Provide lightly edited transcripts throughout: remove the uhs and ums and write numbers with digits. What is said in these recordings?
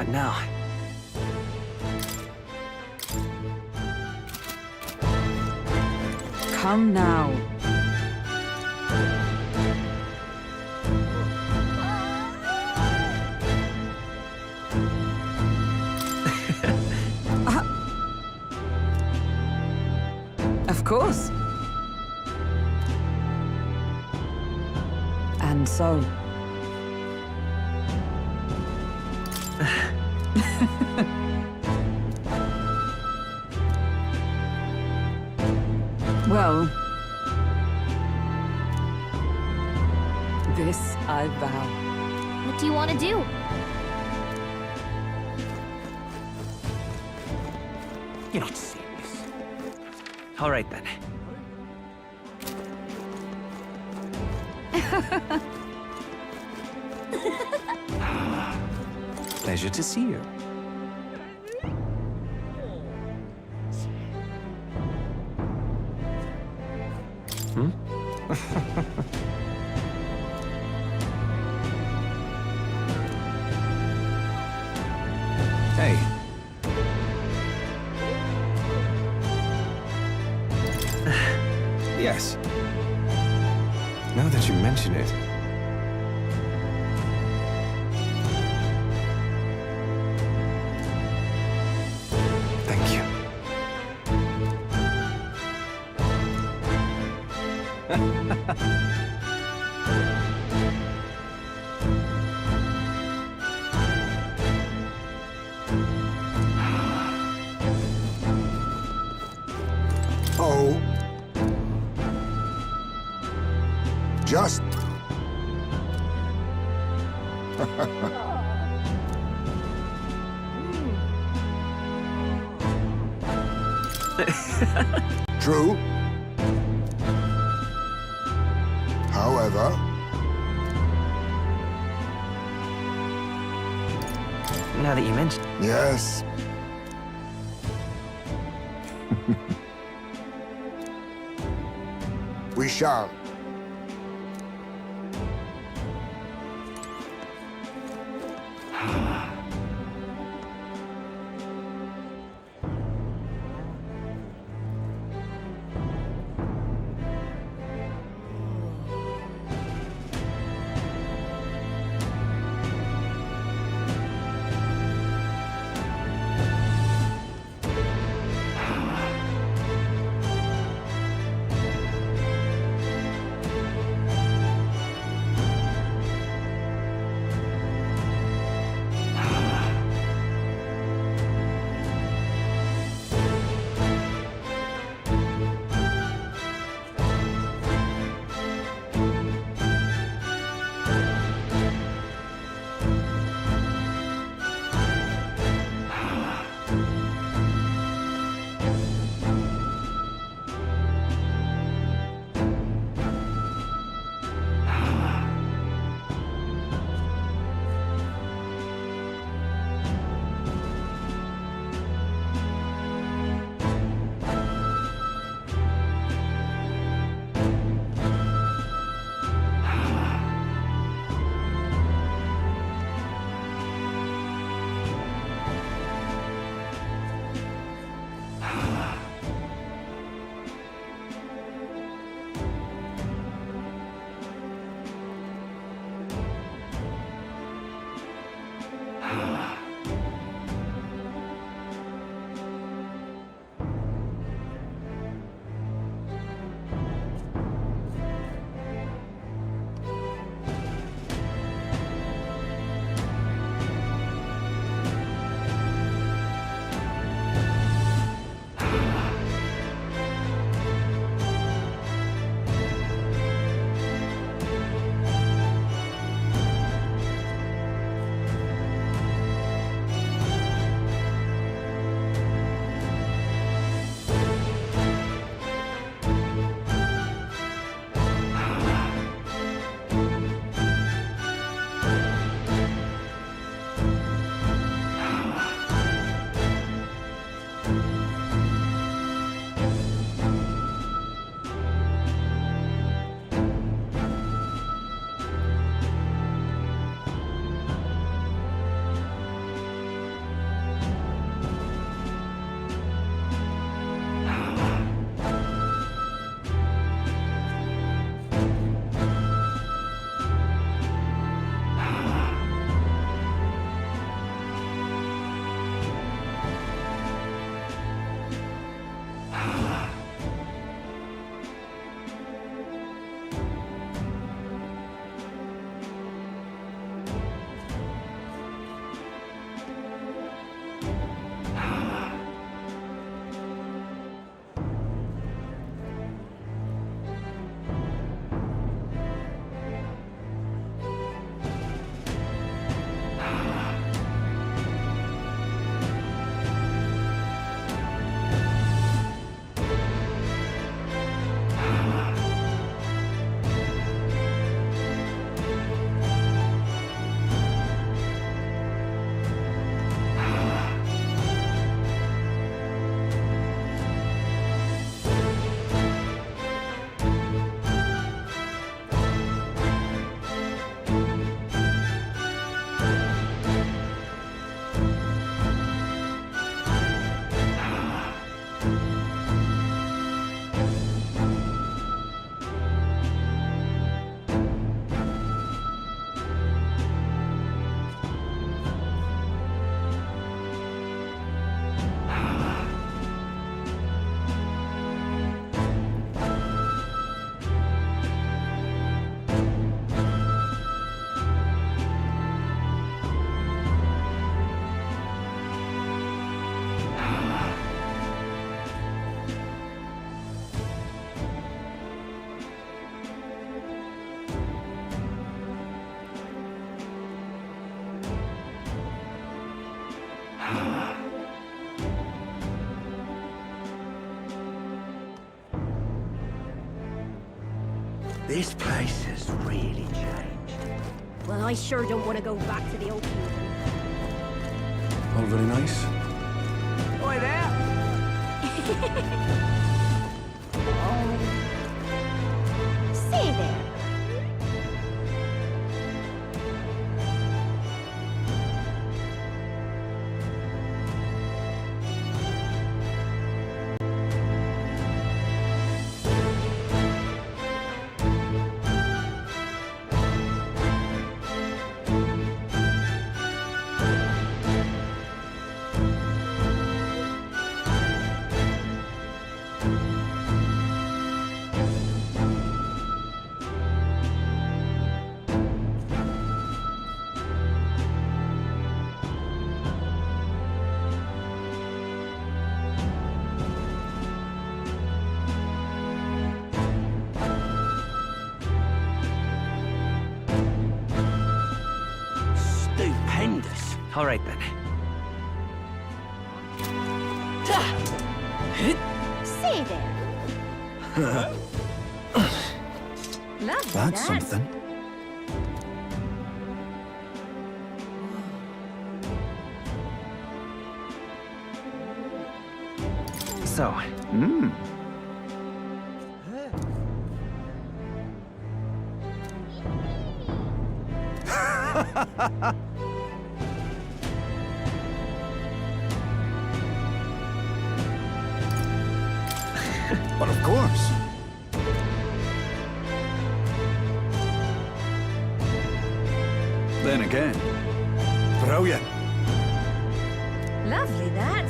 What now? Come now. Of course. And so. Well, this I vow. What do you want to do? You're not serious. All right, then. Pleasure to see you. Hey. Yes. Now that you mention it. Thank you. Oh. Just. True. However. Now that you mention. Yes. We shall. This place has really changed. Well, I sure don't want to go back to the old kingdom. All very nice. Oi there! Say there. Stupendous. All right, then. Say there. Lovely, That's something. So, But of course. Then again, brilliant. Lovely, that.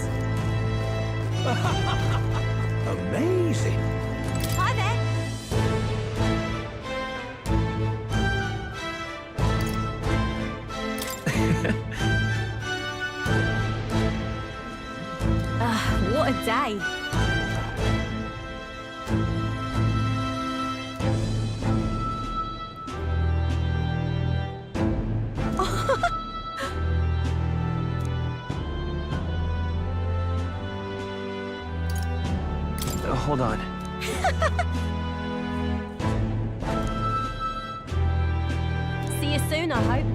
amazing. Hi there. What a day. Hold on. See you soon, I hope.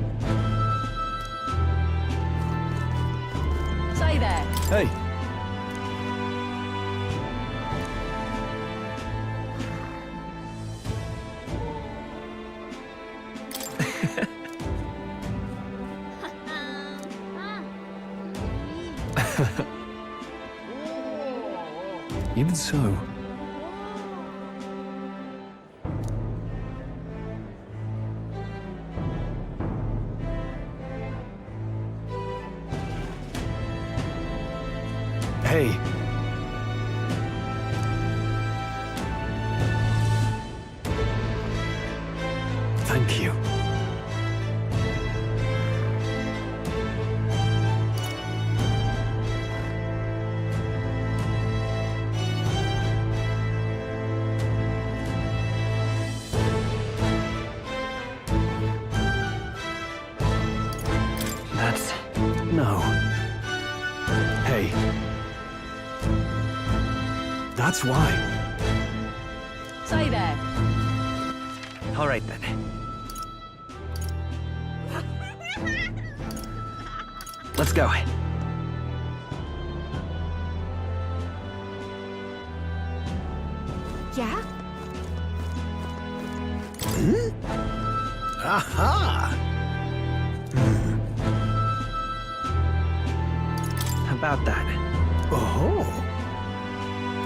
Say there. Hey, even so. Hey. Thank you. That's... No. Hey. That's why. Say there. All right, then. Let's go. Yeah? Aha! About that. Oh.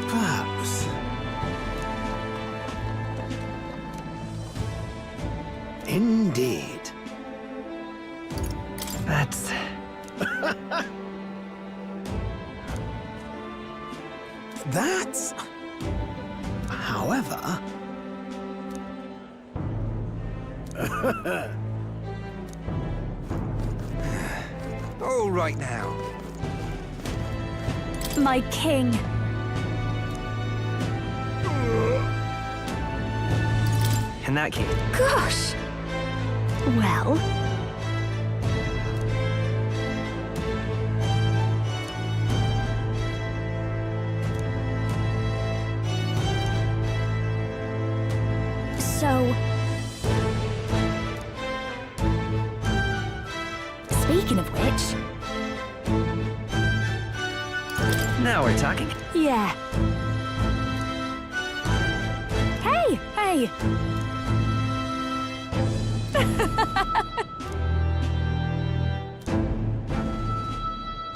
Perhaps. Indeed. That's... That's... However... All right now. My king. In that case, Gosh. Well. So... Speaking of which... Now we're talking. Yeah. Hey! Hey!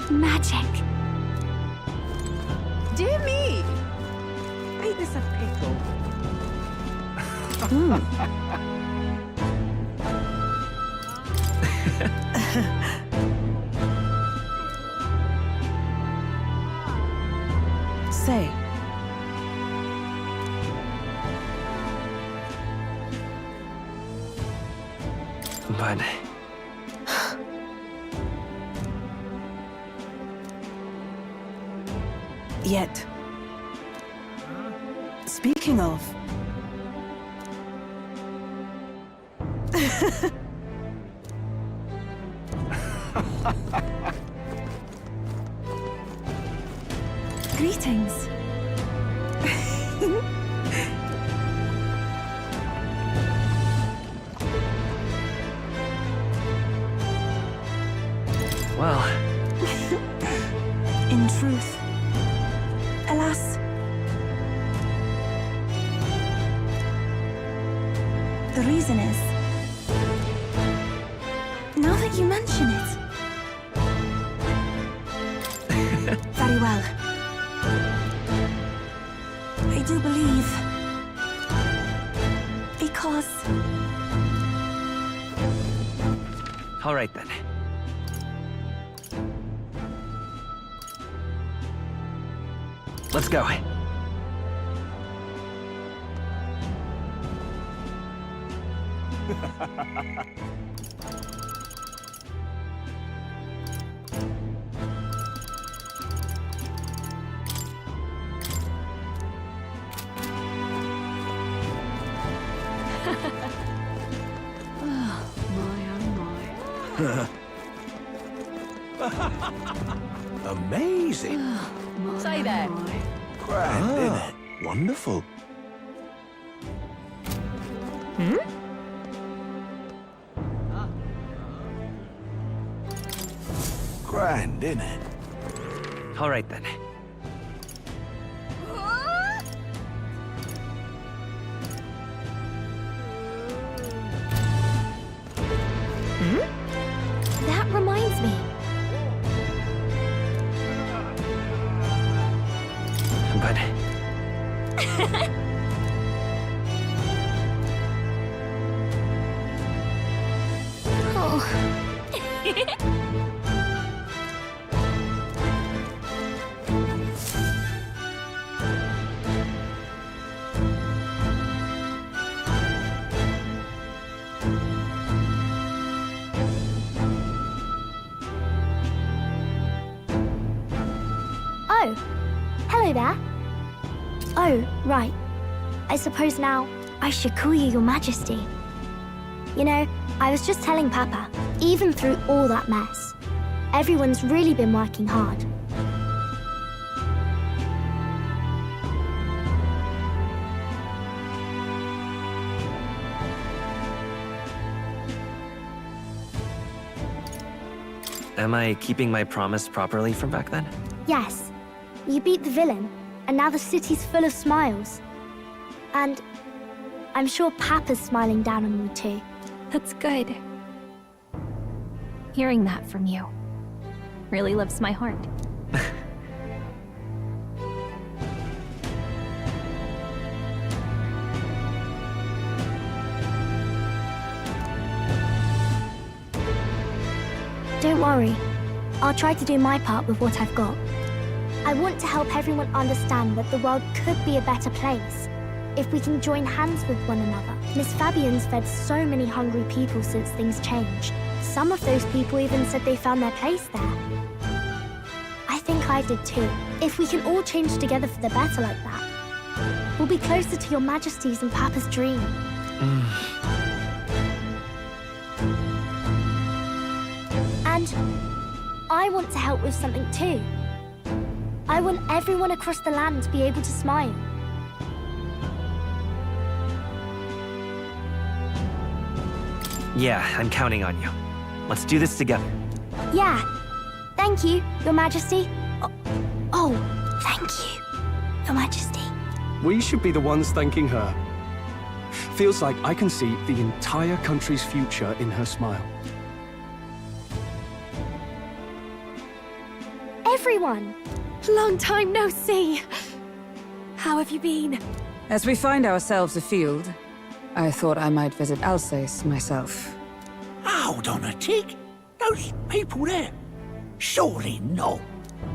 Magic. Dear me! Ain't this a pickle? Say, But yet. Speaking of... Greetings. well, In truth, alas, the reason is... Now that you mention it... Very well. I do believe... Because... all right then. Let's go. Amazing. Say there. Grand, isn't it? Wonderful. Grand, isn't it? All right then. That reminds me. But Oh, hello there. Oh, right. I suppose now I should call you Your Majesty. You know, I was just telling Papa, even through all that mess, everyone's really been working hard. am I keeping my promise properly from back then? Yes, you beat the villain, and now the city's full of smiles. And I'm sure Papa's smiling down on you too. That's good. Hearing that from you really lifts my heart. Don't worry. I'll try to do my part with what I've got. I want to help everyone understand that the world could be a better place if we can join hands with one another. Miss Fabian's fed so many hungry people since things changed. Some of those people even said they found their place there. I think I did too. If we can all change together for the better like that, we'll be closer to Your Majesty's and Papa's dream. And I want to help with something too. I want everyone across the land to be able to smile. Yeah, I'm counting on you. Let's do this together. Yeah. Thank you, Your Majesty. Oh, thank you, Your Majesty. We should be the ones thanking her. Feels like I can see the entire country's future in her smile. Everyone! Long time no see. How have you been? As we find ourselves afield, I thought I might visit Alsace myself. Hold on a tick. Those people there. Surely not.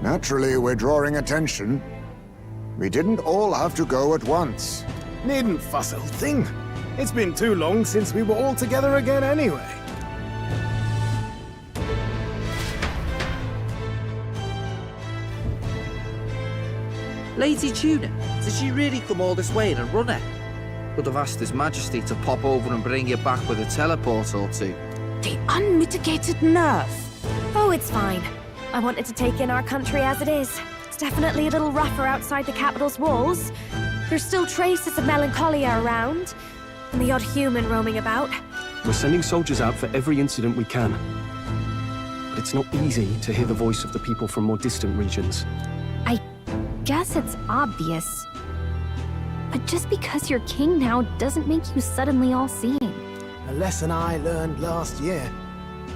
Naturally, we're drawing attention. We didn't all have to go at once. Needn't fuss, old thing. It's been too long since we were all together again anyway. Lady Tuna, did she really come all this way in a runner? Could have asked His Majesty to pop over and bring you back with a teleport or two. The unmitigated nerve. Oh, it's fine. I wanted to take in our country as it is. It's definitely a little rougher outside the capital's walls. There's still traces of melancholia around, and the odd human roaming about. We're sending soldiers out for every incident we can. But it's not easy to hear the voice of the people from more distant regions. Guess it's obvious. But just because you're king now doesn't make you suddenly all-seeing. A lesson I learned last year.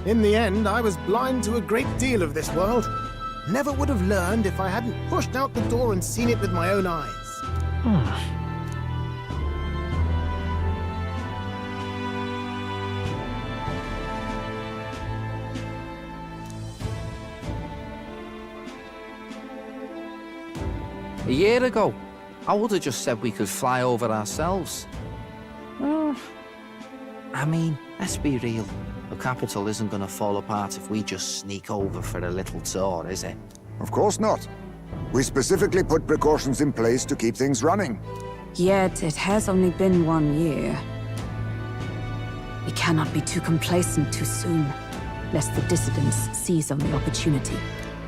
In the end, I was blind to a great deal of this world. Never would have learned if I hadn't pushed out the door and seen it with my own eyes. A year ago, I would have just said we could fly over ourselves. I mean, let's be real. The capital isn't going to fall apart if we just sneak over for a little tour, is it? Of course not. We specifically put precautions in place to keep things running. Yet it has only been 1 year. We cannot be too complacent too soon, lest the dissidents seize on the opportunity.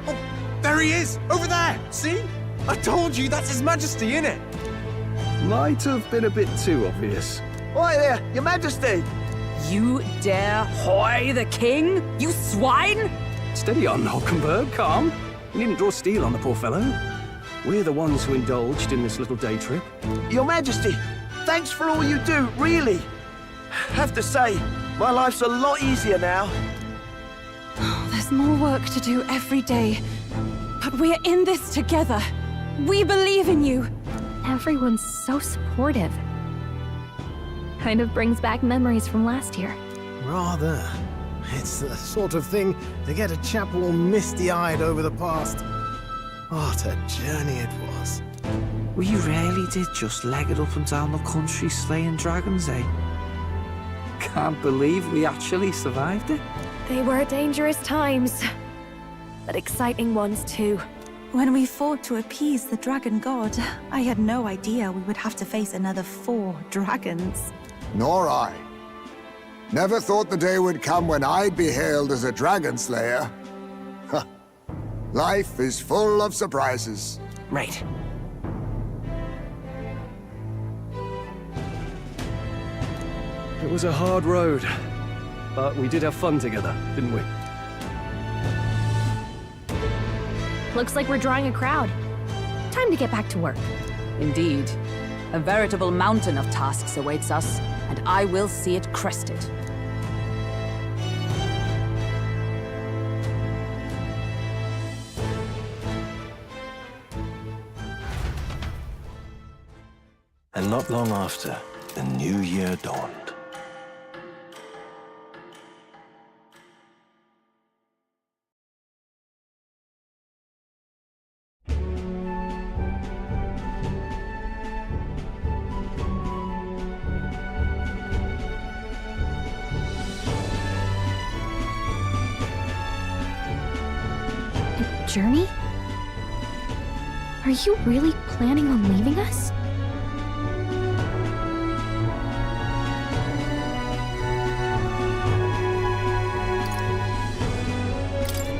Oh, there he is! Over there! See? I told you, that's His Majesty, innit? Might have been a bit too obvious. Oi there, Your Majesty! You dare hoy the king? You swine! Steady on, Hockenberg, calm. You needn't draw steel on the poor fellow. We're the ones who indulged in this little day trip. Your Majesty, thanks for all you do, really. Have to say, my life's a lot easier now. There's more work to do every day. But we're in this together. We believe in you. Everyone's so supportive. Kind of brings back memories from last year. Rather. It's the sort of thing to get a chap all misty-eyed over the past. What a journey it was. We really did just leg it up and down the country slaying dragons, eh? Can't believe we actually survived it. They were dangerous times, but exciting ones too. When we fought to appease the dragon god, I had no idea we would have to face another 4 dragons. Nor I. Never thought the day would come when I'd be hailed as a dragon slayer. Huh. Life is full of surprises. Right. It was a hard road, but we did have fun together, didn't we? Looks like we're drawing a crowd. Time to get back to work. Indeed. A veritable mountain of tasks awaits us, and I will see it crested. And not long after, the new year dawned. Journey? Are you really planning on leaving us?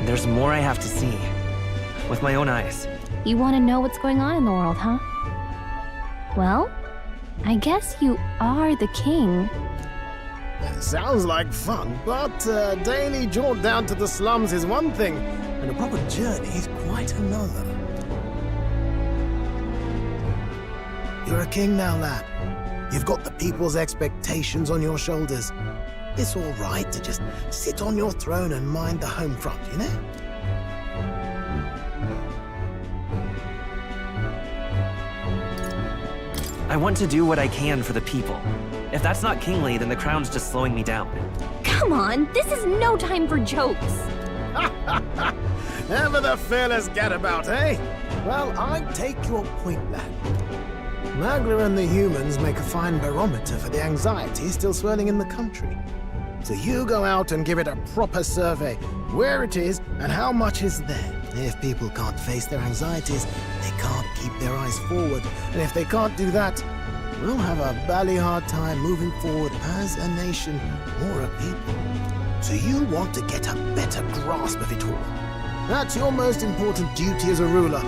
There's more I have to see. With my own eyes. You want to know what's going on in the world, huh? Well, I guess you are the king. Sounds like fun, but a daily jaunt down to the slums is one thing, and a proper journey is quite another. You're a king now, lad. You've got the people's expectations on your shoulders. It's all right to just sit on your throne and mind the home front, you know? I want to do what I can for the people. If that's not kingly, then the crown's just slowing me down. Come on, this is no time for jokes. Ever the fearless gadabout, eh? Well, I take your point, lad. Magla and the humans make a fine barometer for the anxiety still swirling in the country. So you go out and give it a proper survey, where it is and how much is there. If people can't face their anxieties, they can't keep their eyes forward. And if they can't do that, we'll have a bally hard time moving forward as a nation or a people. So you want to get a better grasp of it all. That's your most important duty as a ruler.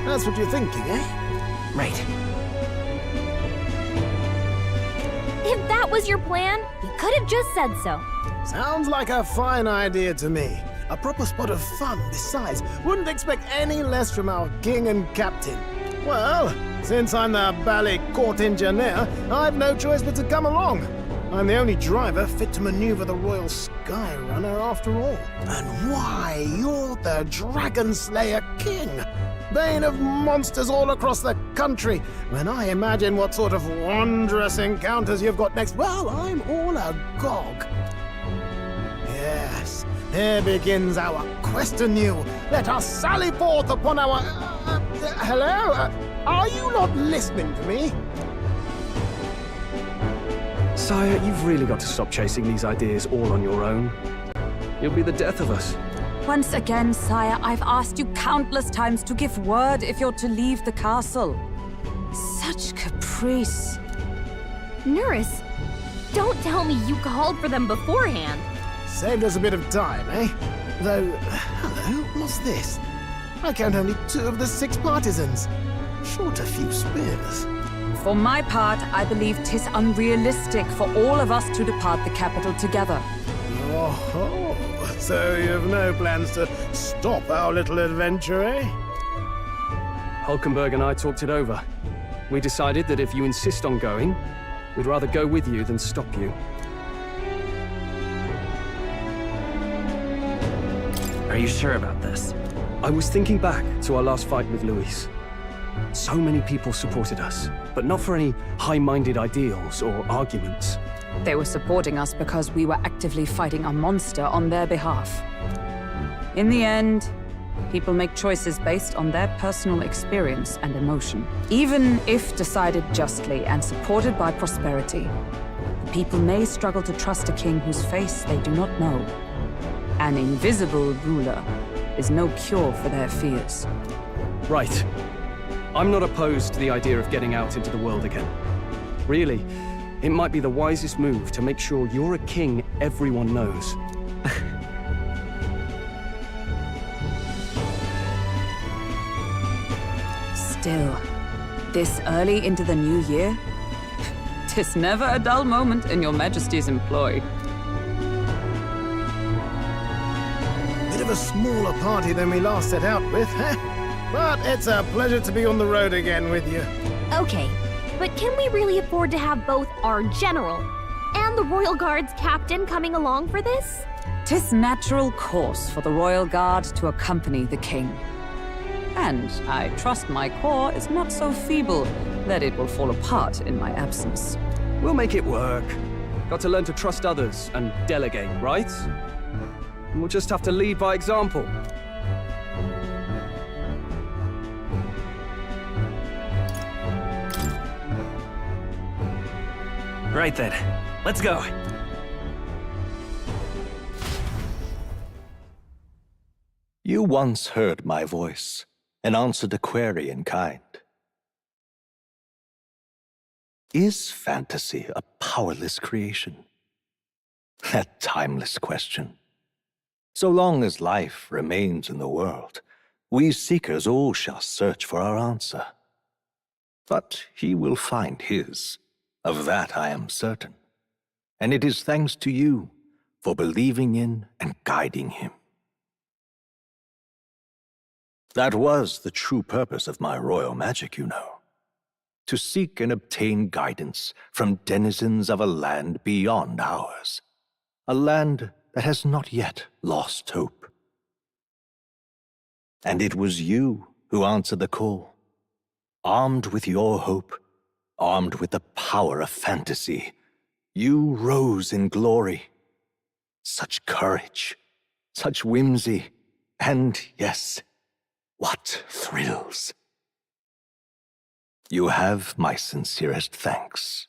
That's what you're thinking, eh? Right. If that was your plan, you could have just said so. Sounds like a fine idea to me. A proper spot of fun, besides. Wouldn't expect any less from our king and captain. Well, since I'm the bally court engineer, I've no choice but to come along. I'm the only driver fit to maneuver the Royal Skyrunner after all. And why, you're the Dragon Slayer King, bane of monsters all across the country. When I imagine what sort of wondrous encounters you've got next, well, I'm all agog. Yes, here begins our quest anew. Let us sally forth upon our... hello? Are you not listening to me? Sire, you've really got to stop chasing these ideas all on your own. You'll be the death of us. Once again, sire, I've asked you countless times to give word if you're to leave the castle. Such caprice. Nurse, don't tell me you called for them beforehand. Saved us a bit of time, eh? Though, hello, what's this? I count only 2 of the 6 partisans. Short a few spears. For my part, I believe 'tis unrealistic for all of us to depart the capital together. Oh, so you've no plans to stop our little adventure, eh? Hulkenberg and I talked it over. We decided that if you insist on going, we'd rather go with you than stop you. Are you sure about this? I was thinking back to our last fight with Luis. So many people supported us, but not for any high-minded ideals or arguments. They were supporting us because we were actively fighting a monster on their behalf. In the end, people make choices based on their personal experience and emotion. Even if decided justly and supported by prosperity, the people may struggle to trust a king whose face they do not know. An invisible ruler is no cure for their fears. Right. I'm not opposed to the idea of getting out into the world again. Really, it might be the wisest move to make sure you're a king everyone knows. Still, this early into the new year? 'Tis never a dull moment in your Majesty's employ. Bit of a smaller party than we last set out with, huh? But it's a pleasure to be on the road again with you. Okay, but can we really afford to have both our general and the Royal Guard's captain coming along for this? 'Tis natural course for the Royal Guard to accompany the king. And I trust my corps is not so feeble that it will fall apart in my absence. We'll make it work. Got to learn to trust others and delegate, right? And we'll just have to lead by example. Right then. Let's go. You once heard my voice and answered a query in kind. Is fantasy a powerless creation? That timeless question. So long as life remains in the world, we seekers all shall search for our answer. But he will find his. Of that I am certain. And it is thanks to you for believing in and guiding him. That was the true purpose of my royal magic, you know. To seek and obtain guidance from denizens of a land beyond ours. A land that has not yet lost hope. And it was you who answered the call. Armed with your hope, armed with the power of fantasy, you rose in glory. Such courage, such whimsy, and yes, what thrills. You have my sincerest thanks.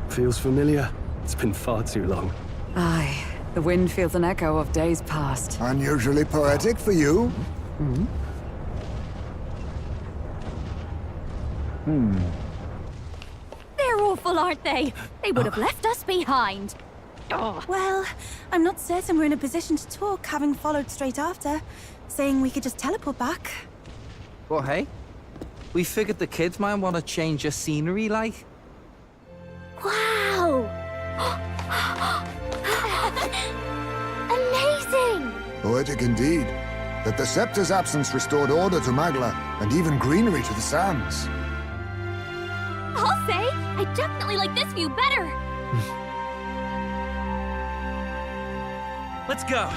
Feels familiar. It's been far too long. Aye, the wind feels an echo of days past. Unusually poetic for you. They're awful, aren't they? They would have left us behind. Oh. Well, I'm not certain we're in a position to talk, having followed straight after, saying we could just teleport back. Well, hey, we figured the kids might want to change your scenery, like. Wow! Amazing! Poetic indeed. That the scepter's absence restored order to Magla, and even greenery to the sands. I'll say, I definitely like this view better. Let's go.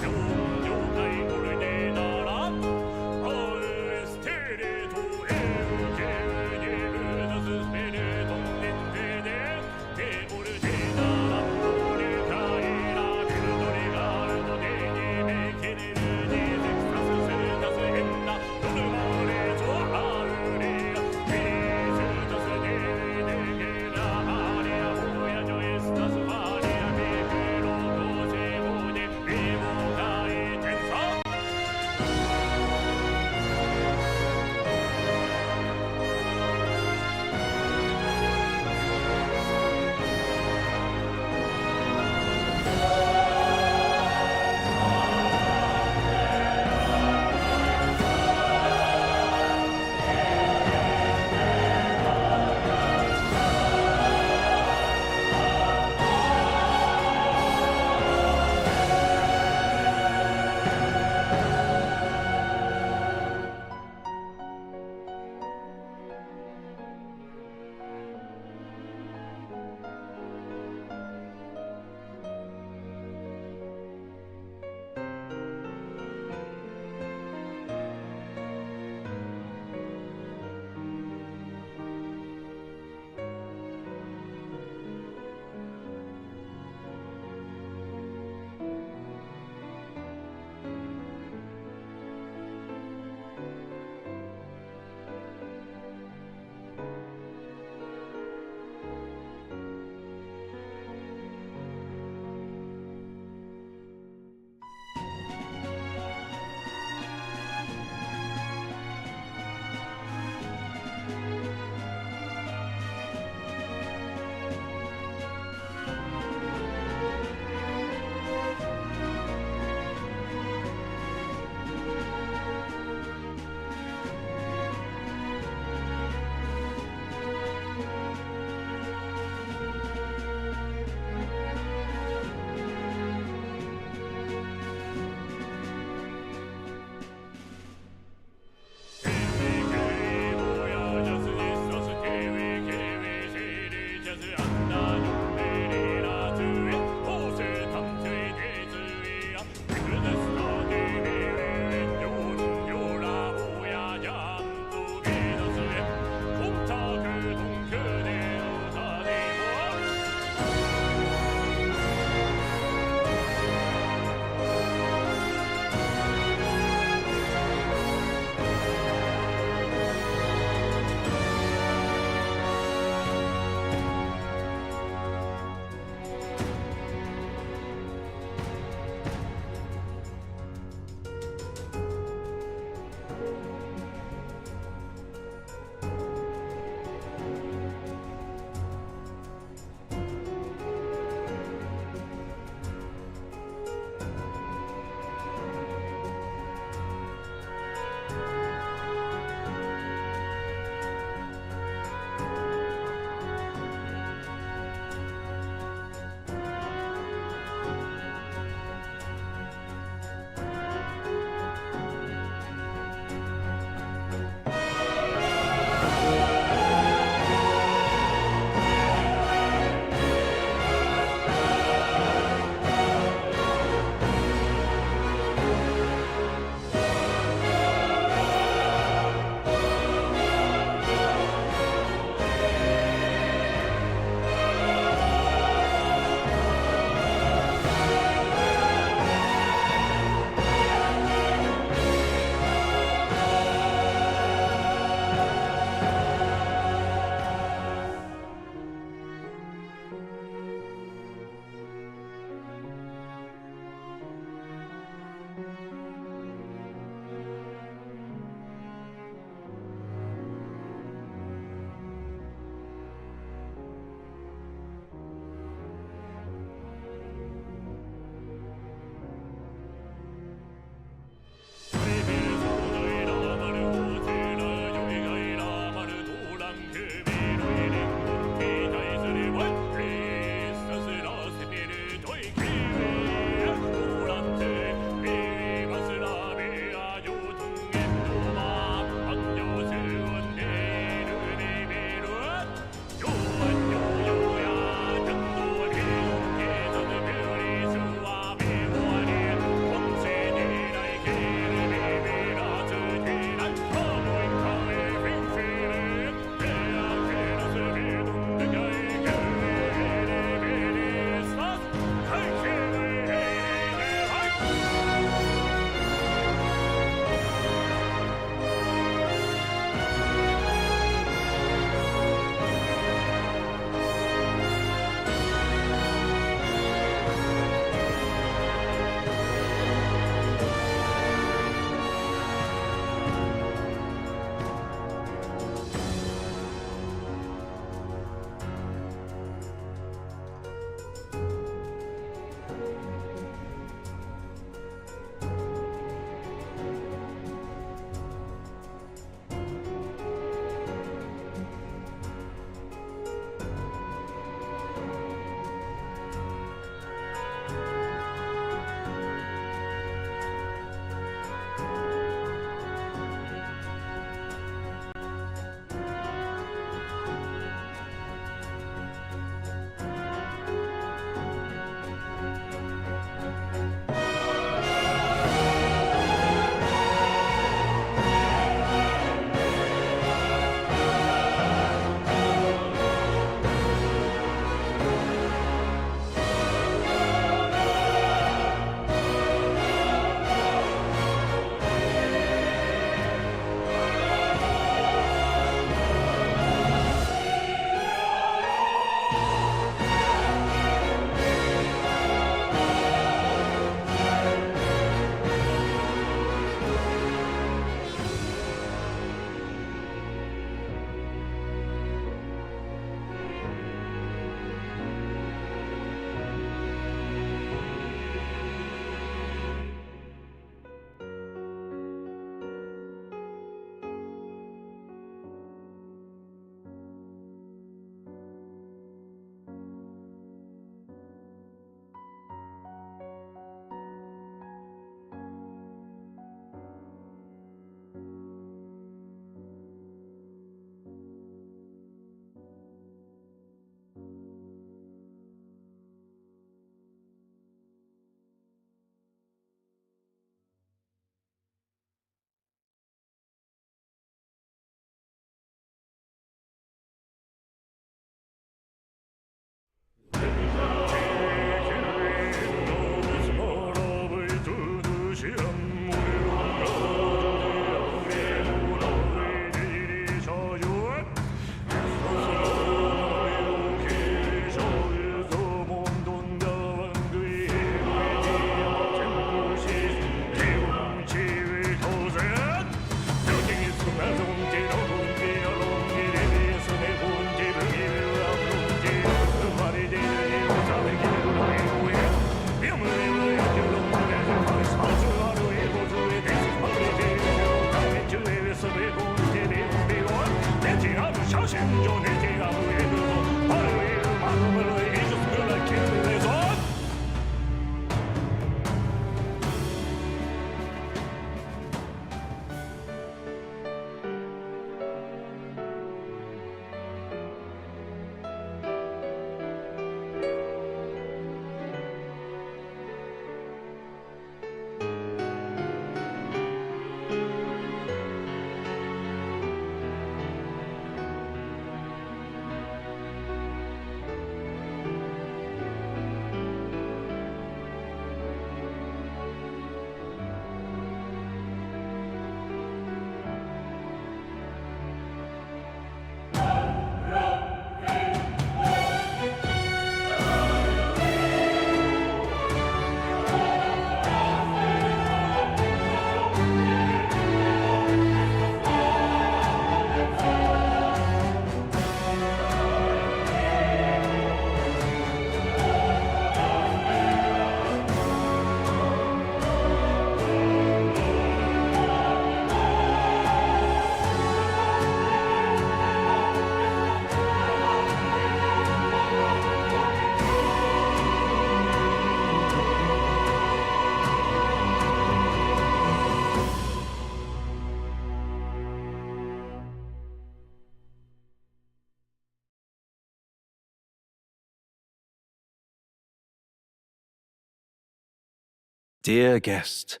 Dear guest,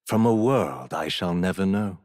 from a world I shall never know.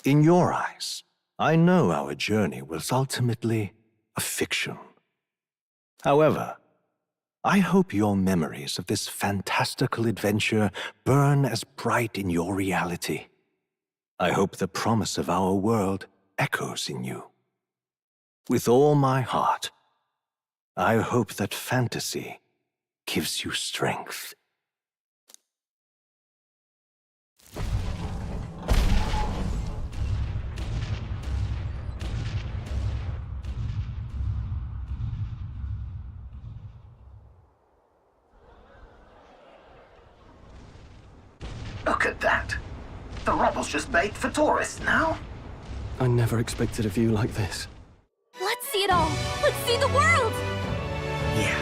In your eyes, I know our journey was ultimately a fiction. However, I hope your memories of this fantastical adventure burn as bright in your reality. I hope the promise of our world echoes in you. With all my heart, I hope that fantasy gives you strength. Look at that. The rubble's just bait for tourists now. I never expected a view like this. Let's see it all. Let's see the world. Yeah.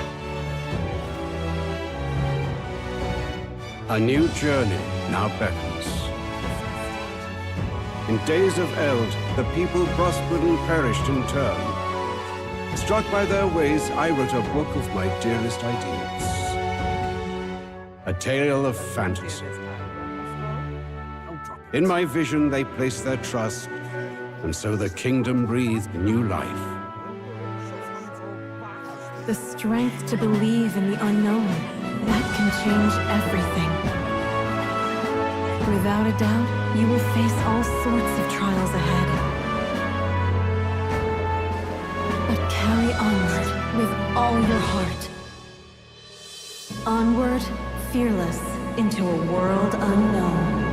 A new journey now beckons. In days of eld, the people prospered and perished in turn. Struck by their ways, I wrote a book of my dearest ideas. A tale of fantasy. In my vision, they placed their trust, and so the kingdom breathed new life. The strength to believe in the unknown, that can change everything. Without a doubt, you will face all sorts of trials ahead. But carry onward with all your heart. Onward, fearless, into a world unknown.